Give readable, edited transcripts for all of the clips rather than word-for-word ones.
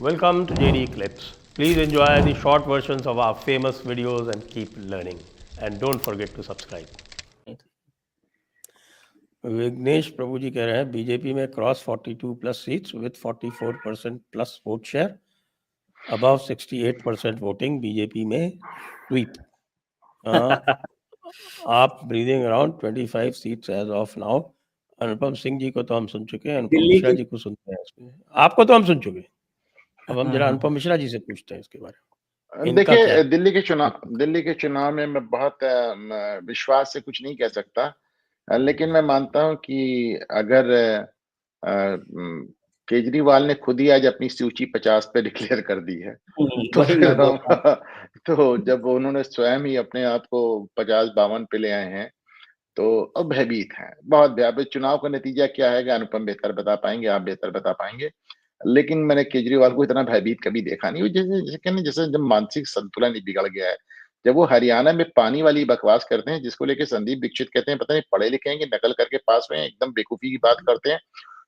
Welcome to JD Clips. Please enjoy the short versions of our famous videos and keep learning. And don't forget to subscribe. Vighnesh प्रभु जी कह रहे हैं BJP में cross 42 plus seats with 44% plus vote share, above 68% voting, BJP में sweep. AAP breathing around 25 seats as of now. Anupam Singh ji को तो हम सुन चुके हैं, अनुपम मिश्रा जी को सुनते हैं. इसमें आपको तो हम सुन चुके हैं. अब हम जरा अनुपम मिश्रा जी से पूछते हैं इसके बारे में. देखिए, दिल्ली के चुनाव में मैं बहुत विश्वास से कुछ नहीं कह सकता, लेकिन मैं मानता हूं कि अगर केजरीवाल ने खुद ही आज अपनी सूची 50 पे डिक्लेयर कर दी है, तो फिर तो जब उन्होंने स्वयं ही अपने आप को 50-52 पे ले आए हैं, तो अब भयभीत हैं, बहुत भयभीत. चुनाव का नतीजा क्या है, अनुपम बेहतर बता पाएंगे, आप बेहतर बता पाएंगे. लेकिन मैंने केजरीवाल को इतना भयभीत कभी देखा नहीं. जैसे जब मानसिक संतुलन ही बिगड़ गया है, जब वो हरियाणा में पानी वाली बकवास करते हैं, जिसको लेके संदीप दीक्षित कहते हैं पता नहीं पढ़े लिखे हैं कि नकल करके पास हुए हैं, एकदम बेवकूफी की बात करते हैं.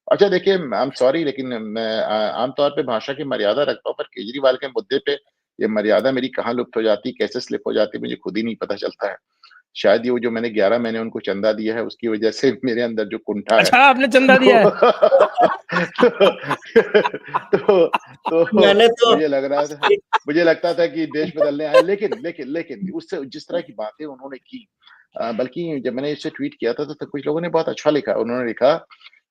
अच्छा देखिए, आई एम सॉरी, लेकिन मैं आमतौर पे भाषा की मर्यादा रखता हूँ, पर केजरीवाल के मुद्दे पे ये मर्यादा मेरी कहाँ लुप्त हो जाती, कैसे स्लिप हो जाती, मुझे खुद ही नहीं पता चलता है. शायद ये वो जो मैंने 11 महीने उनको चंदा दिया है, उसकी वजह से मेरे अंदर जो कुंठा है. अच्छा, आपने चंदा दिया है? तो मुझे लगता था कि देश बदलने आए, लेकिन उससे जिस तरह की बातें उन्होंने की, बल्कि जब मैंने इसे ट्वीट किया था तो कुछ लोगों ने बहुत अच्छा लिखा. उन्होंने लिखा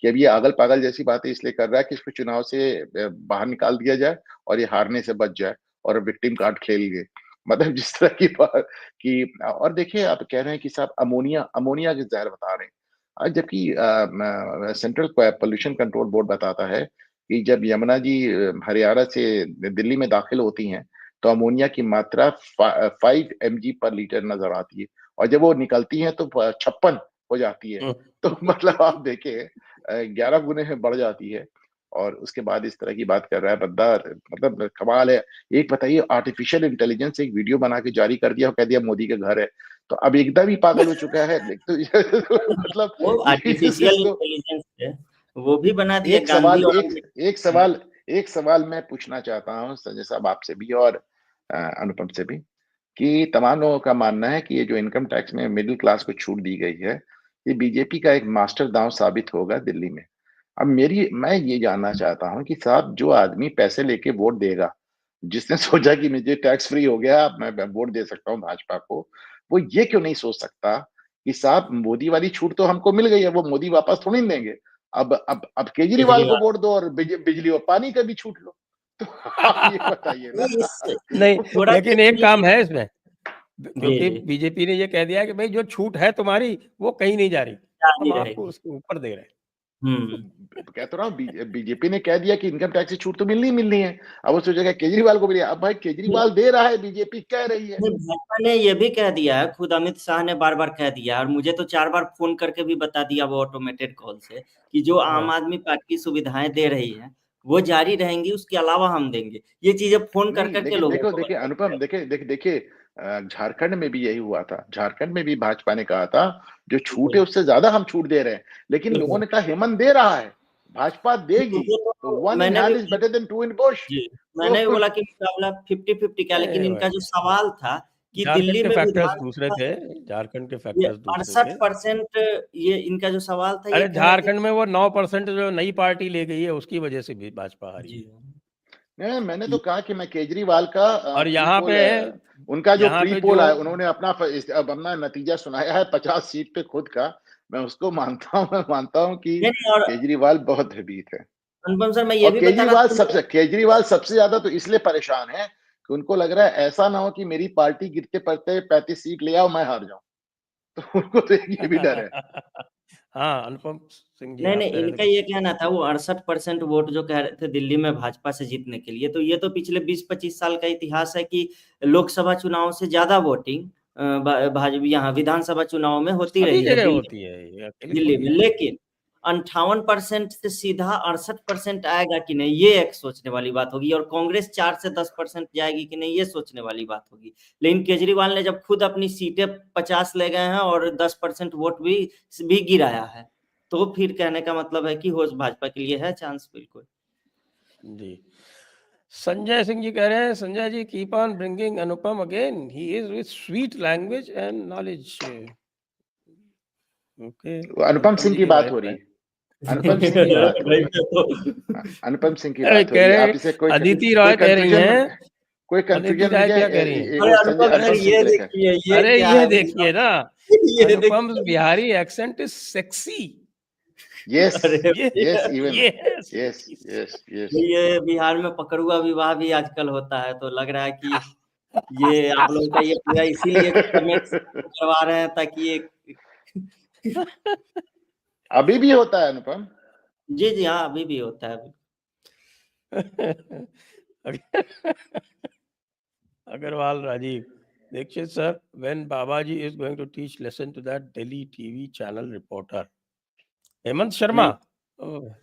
कि अब ये अगल-पागल जैसी बातें इसलिए कर रहा है कि इसको चुनाव से बाहर निकाल दिया जाए और ये हारने से बच जाए और विक्टिम कार्ड खेल ले. मतलब जिस तरह की बात कि, और देखिए आप कह रहे हैं कि साहब अमोनिया के ज़हर बता रहे हैं. जबकि सेंट्रल पोल्यूशन कंट्रोल बोर्ड बताता है कि जब यमुना जी हरियाणा से दिल्ली में दाखिल होती हैं, तो अमोनिया की मात्रा 5 mg पर लीटर नज़र आती है, और जब वो निकलती हैं तो 56 हो जाती है. तो मतलब आप देखिए 11 गुने बढ़ जाती है, और उसके बाद इस तरह की बात कर रहा है बंदा. मतलब कमाल है. एक बताइए, आर्टिफिशियल इंटेलिजेंस एक वीडियो बना के जारी कर दिया और कह दिया मोदी के घर है, तो अब एकदम ही पागल हो चुका है. तो मतलब वो आर्टिफिशियल इंटेलिजेंस है, वो भी बना दिया. एक सवाल मैं पूछना चाहता हूँ संजय साहब आपसे भी और अनुपम से भी, कि तमाम लोगों का मानना है कि ये जो इनकम टैक्स में मिडिल क्लास को छूट दी गई है, ये बीजेपी का एक मास्टर दांव साबित होगा दिल्ली में. अब मैं ये जानना चाहता हूँ कि साहब, जो आदमी पैसे लेके वोट देगा, जिसने सोचा कि मुझे टैक्स फ्री हो गया, अब मैं वोट दे सकता हूँ भाजपा को, वो ये क्यों नहीं सोच सकता कि साहब मोदी वाली छूट तो हमको मिल गई है, वो मोदी वापस थोड़ी नहीं देंगे. अब केजरीवाल को वोट दो और बिजली और पानी का भी छूट लो. तो आप ये बताइए ना. नहीं, लेकिन एक काम है इसमें, क्योंकि बीजेपी ने ये कह दिया कि भाई जो छूट है तुम्हारी वो कहीं नहीं जा रही, हम आपको उसके ऊपर दे रहे हैं. कह तो रहा हूँ, बीजेपी ने कह दिया कि इनकम टैक्स की छूट तो मिलनी है. अब वो सोचेगा केजरीवाल को भी. अब भाई केजरीवाल दे रहा है, बीजेपी कह रही है. भाजपा ने ये भी कह दिया है, खुद अमित शाह ने बार-बार कह दिया, और मुझे तो 4 बार फोन करके भी बता दिया वो ऑटोमेटेड कॉल से, कि जो आम आदमी पार्टी सुविधाएं दे रही है वो जारी रहेंगी, उसके अलावा हम देंगे. ये चीजें फोन कर करके लोगों को. देखिए अनुपम, देखिए झारखंड में भी यही हुआ था. झारखंड में भी भाजपा ने कहा था जो छूट है उससे ज्यादा हम छूट दे रहे हैं, लेकिन लोगों ने कहा हेमंत दे रहा है, भाजपा देगी. तो one in hand is better than two in bush. मैंने भी बोला कि मुकाबला 50-50 का, लेकिन इनका जो सवाल था कि दिल्ली में फैक्टर्स दूसरे थे, झारखंड के फैक्टर्स दूसरे थे. 68% ये इनका जो सवाल था. अरे झारखंड में वो 9% जो नई पार्टी ले गई है उसकी वजह से भी भाजपा हारी. नहीं, मैंने तो कहा कि मैं केजरीवाल का और यहाँ पे उनका जो प्री पोल है, उन्होंने अपना नतीजा सुनाया है 50 सीट पे खुद का. मैं उसको मानता हूँ कि केजरीवाल बहुत भयभीत है. अनुपम सर, मैं ये भी केजरीवाल सबसे ज्यादा तो इसलिए परेशान है कि उनको लग रहा है ऐसा ना हो कि मेरी पार्टी गिरते पड़ते 35 सीट ले आओ, मैं हार जाऊं. तो उनको तो ये भी डर है. हाँ, अनुपम सिंह जी. नहीं, इनका ये कहना था, वो 68% वोट जो कह रहे थे दिल्ली में भाजपा से जीतने के लिए, तो ये तो पिछले 20-25 साल का इतिहास है कि लोकसभा चुनाव से ज्यादा वोटिंग भाजपा यहाँ विधानसभा चुनाव में होती रही है दिल्ली में. लेकिन 58% से सीधा 68% आएगा कि नहीं, ये एक सोचने वाली बात होगी. और कांग्रेस 4 से 10% जाएगी कि नहीं, ये सोचने वाली बात होगी. लेकिन केजरीवाल ने जब खुद अपनी सीटें 50 ले गए हैं और 10% वोट भी गिराया है, तो फिर कहने का मतलब है कि हो भाजपा के लिए है चांस. बिल्कुल जी. संजय सिंह जी कह रहे हैं, Sanjay ji keep on bringing Anupam again, he is with sweet language and knowledge. Okay, Anupam Singh ji की की बात वाइफ हो है। रही अनुपम सिंह की बात हो रही अनुपम सिंह की अरे बात हो कह रही रहे आप इसे कोई अदिति कोई रॉय कह रही कंफ्यूजन हैं, कोई अदिति कंफ्यूजन राय नहीं क्या है कह रही हैं? वो संजय अनुपम सर अनुपम सिंह ये को लेकर देखिए, ये अरे क्या ये है देखिए ना, ये अनुपम देखिए। Bihari accent is sexy. Yes अरे yes even yes yes yes yes ये बिहार में पकड़ुआ विवाह भी आजकल होता है, तो लग रहा है कि ये आप लोगों का ये पूरा इसीलिए कमेंट्स करवा रहे हैं ताकि ये अभी भी होता है अनुपम। जी जी हाँ, अभी भी होता है। Agarwal Rajiv, Dixit sir, when Babaji is going to teach lesson to that Delhi TV channel reporter? Hemant Sharma?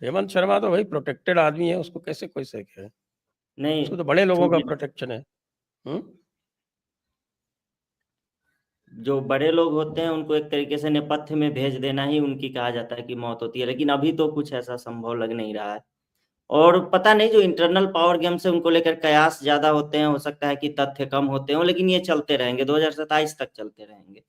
Hemant Sharma तो भाई प्रोटेक्टेड आदमी है, उसको कैसे कोई सह है? नहीं उसको तो बड़े लोगों का प्रोटेक्शन है। जो बड़े लोग होते हैं उनको एक तरीके से नेपथ्य में भेज देना ही उनकी कहा जाता है कि मौत होती है, लेकिन अभी तो कुछ ऐसा संभव लग नहीं रहा है। और पता नहीं, जो इंटरनल पावर गेम से उनको लेकर कयास ज्यादा होते हैं, हो सकता है कि तथ्य कम होते हों, लेकिन ये चलते रहेंगे, 2027 तक चलते रहेंगे।